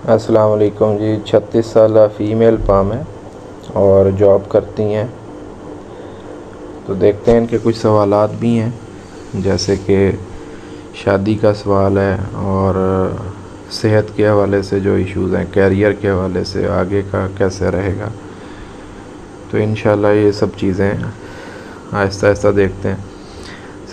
अस्सलाम वालेकुम जी। 36 साल फ़ीमेल पाम है और जॉब करती हैं। तो देखते हैं इनके कुछ सवालात भी हैं, जैसे कि शादी का सवाल है और सेहत के हवाले से जो इश्यूज़ हैं, कैरियर के हवाले से आगे का कैसे रहेगा। तो इंशाल्लाह ये सब चीज़ें आहिस्ता आहिस्ता देखते हैं।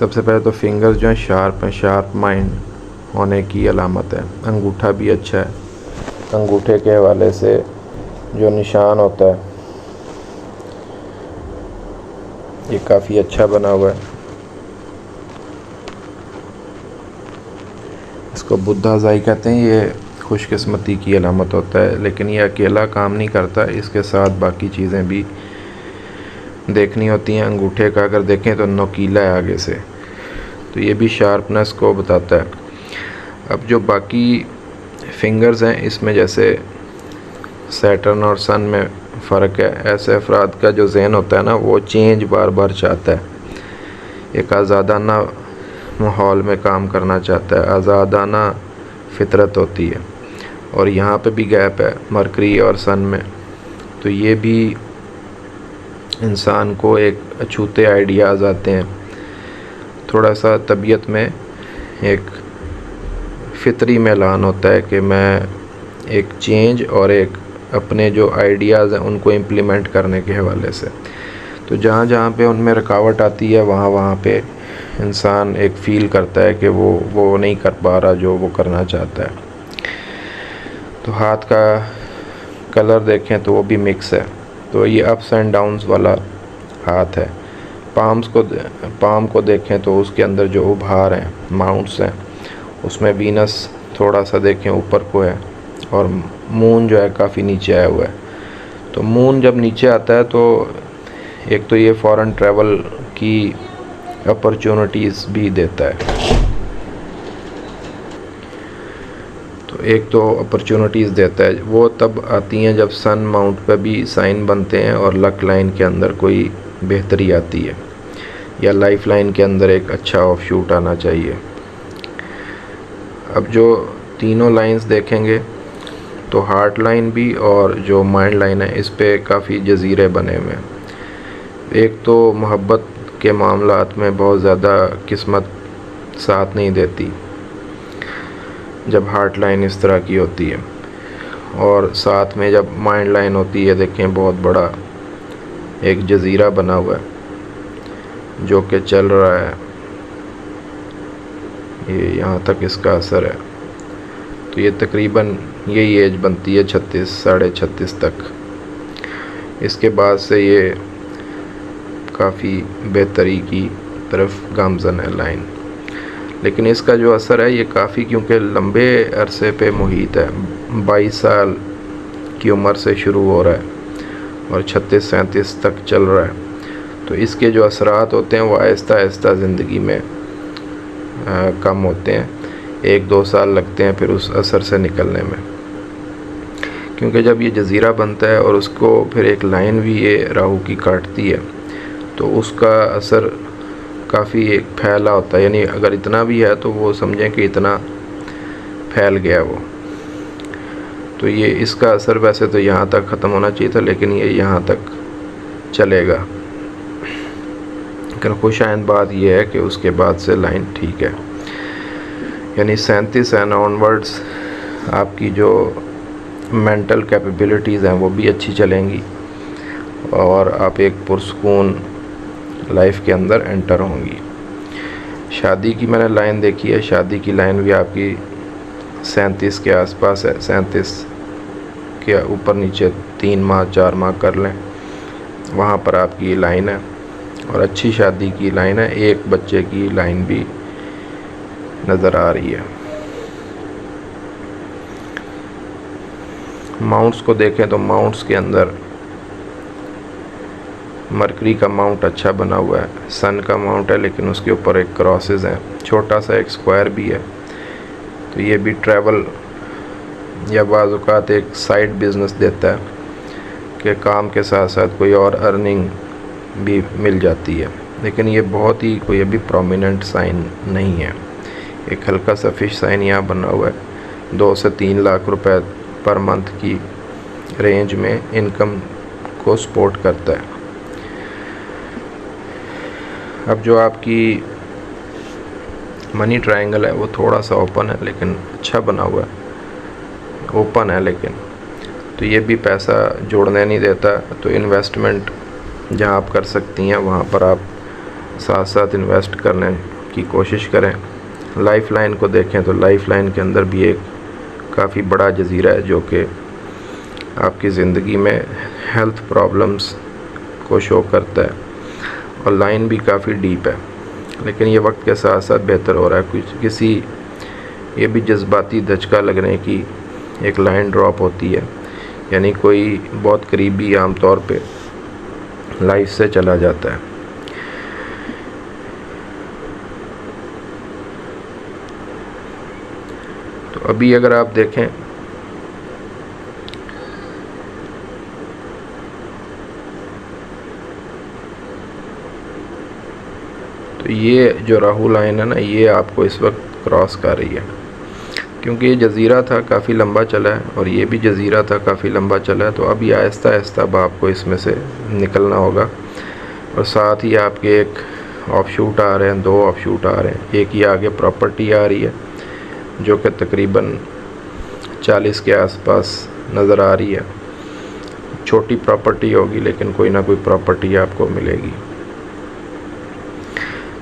सबसे पहले तो फिंगर्स जो हैं शार्प हैं, शार्प माइंड होने की अलामत है। अंगूठा भी अच्छा है, अंगूठे के हवाले से जो निशान होता है ये काफ़ी अच्छा बना हुआ है। इसको बुद्धाज़ाई कहते हैं। ये खुशकिस्मती की अलामत होता है, लेकिन ये अकेला काम नहीं करता, इसके साथ बाकी चीज़ें भी देखनी होती हैं। अंगूठे का अगर देखें तो नोकीला है आगे से, तो ये भी शार्पनेस को बताता है। अब जो बाकी फिंगर्स हैं इसमें जैसे सैटर्न और सन में फ़र्क है। ऐसे अफराद का जो ज़हन होता है ना, वो चेंज बार बार चाहता है, एक आज़ादाना माहौल में काम करना चाहता है, आज़ादाना फितरत होती है। और यहाँ पे भी गैप है मरकरी और सन में, तो ये भी इंसान को एक अछूते आइडियाज़ आते हैं। थोड़ा सा तबीयत में एक फितरी मैलान होता है कि मैं एक चेंज और एक अपने जो आइडियाज़ हैं उनको इम्प्लीमेंट करने के हवाले से। तो जहाँ जहाँ पे उनमें रुकावट आती है वहाँ वहाँ पे इंसान एक फ़ील करता है कि वो नहीं कर पा रहा जो वो करना चाहता है। तो हाथ का कलर देखें तो वो भी मिक्स है, तो ये अप्स एंड डाउन्स वाला हाथ है। पाम को देखें तो उसके अंदर जो उभार हैं, माउंट्स हैं, उसमें वीनस थोड़ा सा देखें ऊपर को है और मून जो है काफ़ी नीचे आया हुआ है। तो मून जब नीचे आता है तो एक तो ये फॉरेन ट्रैवल की अपॉर्चुनिटीज़ भी देता है। तो एक तो अपॉर्चुनिटीज़ देता है, वो तब आती हैं जब सन माउंट पे भी साइन बनते हैं और लक लाइन के अंदर कोई बेहतरी आती है, या लाइफ लाइन के अंदर एक अच्छा ऑफ शूट आना चाहिए। अब जो तीनों लाइंस देखेंगे तो हार्ट लाइन भी और जो माइंड लाइन है, इस पे काफ़ी जजीरे बने हुए हैं। एक तो मोहब्बत के मामलात में बहुत ज़्यादा किस्मत साथ नहीं देती जब हार्ट लाइन इस तरह की होती है, और साथ में जब माइंड लाइन होती है, देखें बहुत बड़ा एक जजीरा बना हुआ है जो कि चल रहा है, ये यहाँ तक इसका असर है। तो ये तकरीबन यही एज बनती है 36 साढ़े 36 तक। इसके बाद से ये काफ़ी बेहतरी की तरफ गामज़न है लाइन। लेकिन इसका जो असर है ये काफ़ी, क्योंकि लंबे अरसे पे मुहित है, 22 साल की उम्र से शुरू हो रहा है और 36-37 तक चल रहा है। तो इसके जो असरात होते हैं वो आहिस्ता आहिस्ता ज़िंदगी में कम होते हैं। 1-2 साल लगते हैं फिर उस असर से निकलने में, क्योंकि जब ये जजीरा बनता है और उसको फिर एक लाइन भी ये राहु की काटती है, तो उसका असर काफ़ी एक फैला होता है। यानी अगर इतना भी है तो वो समझें कि इतना फैल गया वो। तो ये इसका असर वैसे तो यहाँ तक ख़त्म होना चाहिए था, लेकिन ये यहाँ तक चलेगा। लेकिन खुशाइंद बात यह है कि उसके बाद से लाइन ठीक है, यानी 37 एंड ऑनवर्ड्स आपकी जो मेंटल कैपेबिलिटीज़ हैं वो भी अच्छी चलेंगी और आप एक पुरसकून लाइफ के अंदर एंटर होंगी। शादी की मैंने लाइन देखी है, शादी की लाइन भी आपकी 37 के आसपास है। 37 के ऊपर नीचे 3 माह 4 माह कर लें, वहाँ पर आपकी लाइन है और अच्छी शादी की लाइन है। एक बच्चे की लाइन भी नज़र आ रही है। माउंट्स को देखें तो माउंट्स के अंदर मरकरी का माउंट अच्छा बना हुआ है, सन का माउंट है लेकिन उसके ऊपर एक क्रॉसेस हैं, छोटा सा एक स्क्वायर भी है। तो ये भी ट्रैवल या बाज़ औक़ात एक साइड बिज़नेस देता है कि काम के साथ साथ कोई और अर्निंग भी मिल जाती है। लेकिन ये बहुत ही कोई अभी प्रोमिनेंट साइन नहीं है। एक हल्का सा फिश साइन यहाँ बना हुआ है, 2 से 3 लाख रुपए पर मंथ की रेंज में इनकम को सपोर्ट करता है। अब जो आपकी मनी ट्रायंगल है वो थोड़ा सा ओपन है, लेकिन अच्छा बना हुआ है, ओपन है लेकिन, तो ये भी पैसा जोड़ने नहीं देता। तो इन्वेस्टमेंट जहाँ आप कर सकती हैं वहाँ पर आप साथ साथ इन्वेस्ट करने की कोशिश करें। लाइफ लाइन को देखें तो लाइफ लाइन के अंदर भी एक काफ़ी बड़ा जजीरा है जो कि आपकी ज़िंदगी में हेल्थ प्रॉब्लम्स को शो करता है, और लाइन भी काफ़ी डीप है, लेकिन ये वक्त के साथ साथ बेहतर हो रहा है। कुछ किसी ये भी जज्बाती धचका लगने की एक लाइन ड्रॉप होती है, यानी कोई बहुत करीबी आमतौर पे लाइफ से चला जाता है। तो अभी अगर आप देखें तो ये जो राहु लाइन है ना, ये आपको इस वक्त क्रॉस कर रही है, क्योंकि ये जज़ीरा था काफ़ी लंबा चला है और ये भी जज़ीरा था काफ़ी लंबा चला है। तो अभी आहिस्ता आहिस्ता अब आपको इसमें से निकलना होगा, और साथ ही आपके एक ऑफशूट आ रहे हैं, 2 ऑफशूट आ रहे हैं। एक ये आगे प्रॉपर्टी आ रही है जो कि तकरीबन 40 के आसपास नज़र आ रही है। छोटी प्रॉपर्टी होगी लेकिन कोई ना कोई प्रॉपर्टी आपको मिलेगी।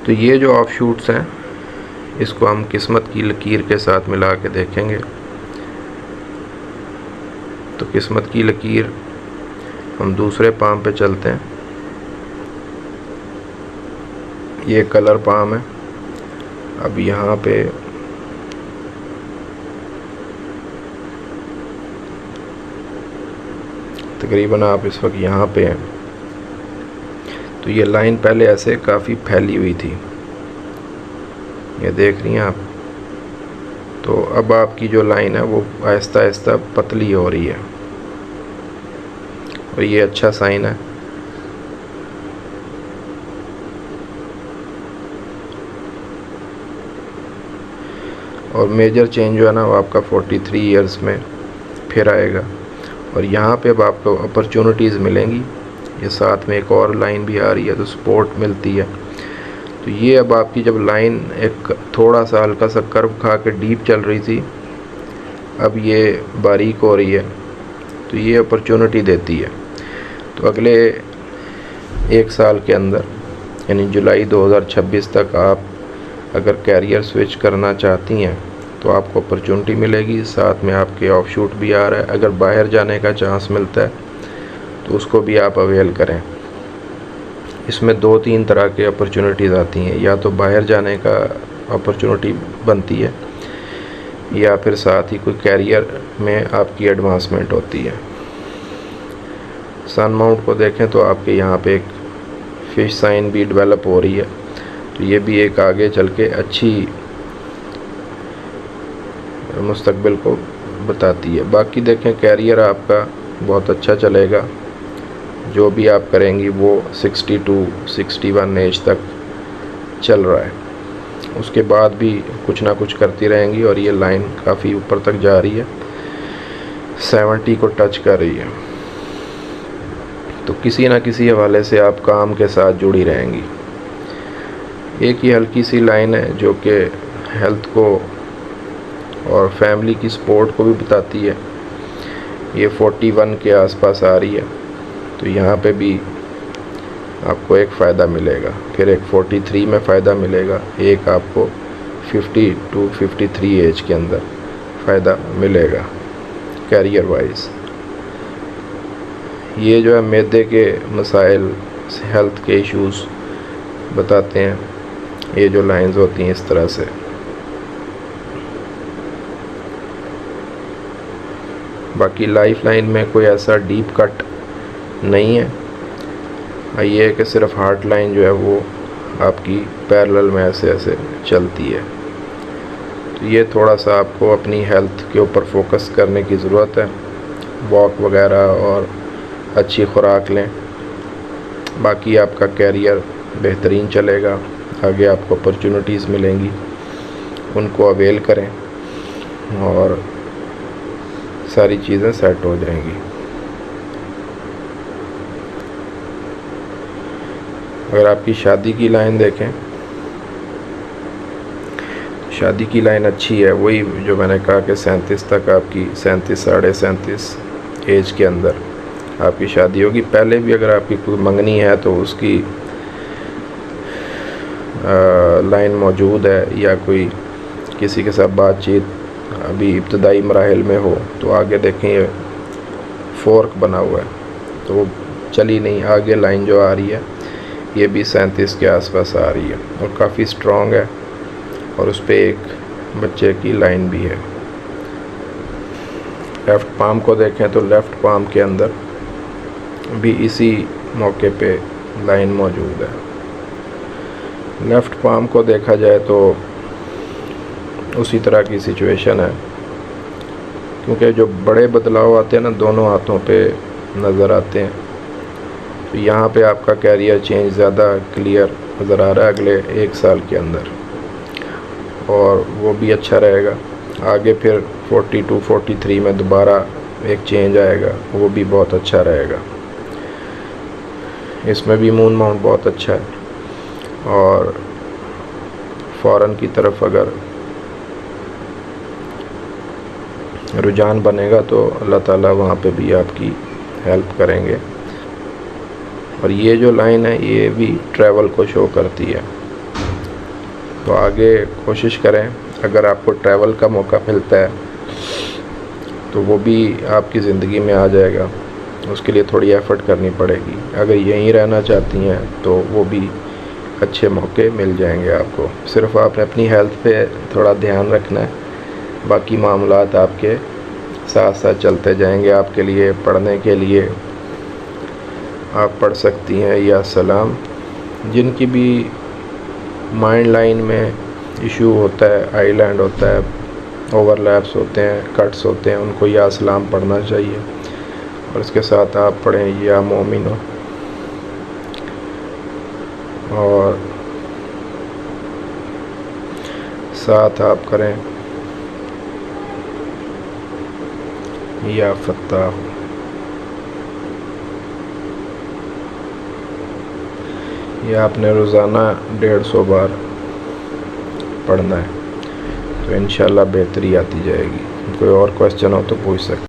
तो ये जो ऑफशूट्स हैं इसको हम किस्मत की लकीर के साथ मिला के देखेंगे। तो किस्मत की लकीर, हम दूसरे पाम पे चलते हैं। ये कलर पाम है। अब यहाँ पे तकरीबन आप इस वक्त यहाँ पे हैं, तो ये लाइन पहले ऐसे काफ़ी फैली हुई थी, ये देख रही हैं आप। तो अब आपकी जो लाइन है वो आहिस्ता आहिस्ता पतली हो रही है, और ये अच्छा साइन है। और मेजर चेंज जो है ना वो आपका 43 ईयर्स में फिर आएगा, और यहाँ पे अब आपको अपॉर्चुनिटीज़ मिलेंगी। ये साथ में एक और लाइन भी आ रही है, तो सपोर्ट मिलती है। तो ये अब आपकी जब लाइन एक थोड़ा सा हल्का सा कर्व खा के डीप चल रही थी, अब ये बारीक हो रही है, तो ये अपॉर्चुनिटी देती है। तो अगले 1 साल के अंदर, यानी जुलाई 2026 तक, आप अगर कैरियर स्विच करना चाहती हैं तो आपको अपॉर्चुनिटी मिलेगी। साथ में आपके ऑफशूट भी आ रहा है। अगर बाहर जाने का चांस मिलता है तो उसको भी आप अवेल करें। इसमें 2-3 तरह के अपॉर्चुनिटीज़ आती हैं, या तो बाहर जाने का अपॉर्चुनिटी बनती है, या फिर साथ ही कोई कैरियर में आपकी एडवांसमेंट होती है। सन माउंट को देखें तो आपके यहाँ पे एक फिश साइन भी डेवलप हो रही है, तो ये भी एक आगे चल के अच्छी मुस्तकबिल को बताती है। बाकी देखें कैरियर आपका बहुत अच्छा चलेगा, जो भी आप करेंगी वो 62-61 एज तक चल रहा है। उसके बाद भी कुछ ना कुछ करती रहेंगी, और ये लाइन काफ़ी ऊपर तक जा रही है, 70 को टच कर रही है। तो किसी ना किसी हवाले से आप काम के साथ जुड़ी रहेंगी। एक ही हल्की सी लाइन है जो कि हेल्थ को और फैमिली की सपोर्ट को भी बताती है। ये 41 के आसपास आ रही है, तो यहाँ पे भी आपको एक फ़ायदा मिलेगा, फिर एक 43 में फ़ायदा मिलेगा, एक आपको 50 to 53 एज के अंदर फ़ायदा मिलेगा कैरियर वाइज। ये जो है मैदे के मसाइल, हेल्थ के इश्यूज़ बताते हैं, ये जो लाइंस होती हैं इस तरह से। बाकी लाइफ लाइन में कोई ऐसा डीप कट नहीं है। ये है कि सिर्फ हार्ट लाइन जो है वो आपकी पैरेलल में ऐसे ऐसे चलती है। तो ये थोड़ा सा आपको अपनी हेल्थ के ऊपर फोकस करने की ज़रूरत है, वॉक वगैरह और अच्छी खुराक लें। बाकी आपका कैरियर बेहतरीन चलेगा, आगे आपको अपॉर्चुनिटीज़ मिलेंगी, उनको अवेल करें, और सारी चीज़ें सेट हो जाएंगी। अगर आपकी शादी की लाइन देखें, शादी की लाइन अच्छी है, वही जो मैंने कहा कि 37 तक आपकी 37 साढ़े 37 एज के अंदर आपकी शादी होगी। पहले भी अगर आपकी कोई मंगनी है तो उसकी लाइन मौजूद है, या कोई किसी के साथ बातचीत अभी इब्तदाई मराहिल में हो, तो आगे देखें ये फोर्क बना हुआ है, तो वो चली नहीं। आगे लाइन जो आ रही है ये भी 37 के आसपास आ रही है और काफ़ी स्ट्रॉन्ग है, और उस पर एक बच्चे की लाइन भी है। लेफ़्ट पाम को देखें तो लेफ़्ट पाम के अंदर भी इसी मौके पे लाइन मौजूद है। लेफ़्ट पाम को देखा जाए तो उसी तरह की सिचुएशन है, क्योंकि जो बड़े बदलाव आते हैं ना दोनों हाथों पे नज़र आते हैं। तो यहाँ पे आपका कैरियर चेंज ज़्यादा क्लियर नज़र आ रहा है अगले 1 साल के अंदर, और वो भी अच्छा रहेगा। आगे फिर 42 43 में दोबारा एक चेंज आएगा, वो भी बहुत अच्छा रहेगा। इसमें भी मून माउंट बहुत अच्छा है, और फ़ॉरेन की तरफ अगर रुझान बनेगा तो अल्लाह ताला वहाँ पे भी आपकी हेल्प करेंगे। और ये जो लाइन है ये भी ट्रैवल को शो करती है, तो आगे कोशिश करें अगर आपको ट्रैवल का मौका मिलता है तो वो भी आपकी ज़िंदगी में आ जाएगा। उसके लिए थोड़ी एफ़र्ट करनी पड़ेगी। अगर यहीं रहना चाहती हैं तो वो भी अच्छे मौके मिल जाएंगे आपको। सिर्फ आपने अपनी हेल्थ पे थोड़ा ध्यान रखना है, बाकी मामलात आपके साथ साथ चलते जाएंगे। आपके लिए पढ़ने के लिए आप पढ़ सकती हैं या सलाम। जिनकी भी माइंड लाइन में इशू होता है, आइलैंड होता है, ओवरलैप्स होते हैं, कट्स होते हैं, उनको या सलाम पढ़ना चाहिए। और इसके साथ आप पढ़ें या मोमिनो, और साथ आप करें या फत्ताह। यह आपने रोज़ाना 150 बार पढ़ना है, तो इंशाल्लाह बेहतरी आती जाएगी। कोई और क्वेश्चन हो तो पूछ सकते हैं।